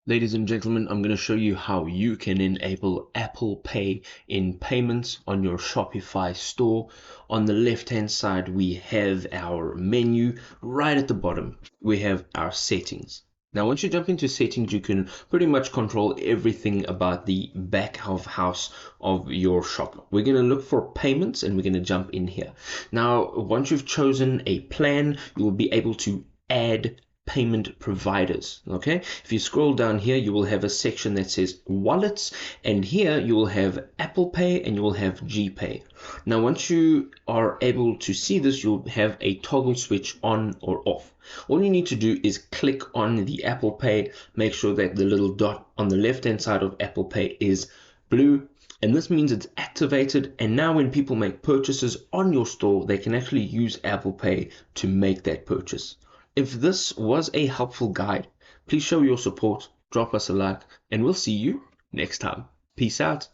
Ladies and gentlemen, I'm going to show you how you can enable Apple Pay in payments on your Shopify store. On the left hand side, we have our menu. Right at the bottom, we have our settings. Now, once you jump into settings, you can pretty much control everything about the back of house of your shop. We're going to look for payments and we're going to jump in here. Now, once you've chosen a plan, you will be able to add payment providers. Okay, if you scroll down here, you will have a section that says wallets, and here you will have Apple Pay and you will have GPay. Now, once you are able to see this, you'll have a toggle switch on or off. All you need to do is click on the Apple Pay, make sure that the little dot on the left hand side of Apple Pay is blue, and this means it's activated, and now when people make purchases on your store, they can actually use Apple Pay to make that purchase. If this was a helpful guide, please show your support, drop us a like, and we'll see you next time. Peace out.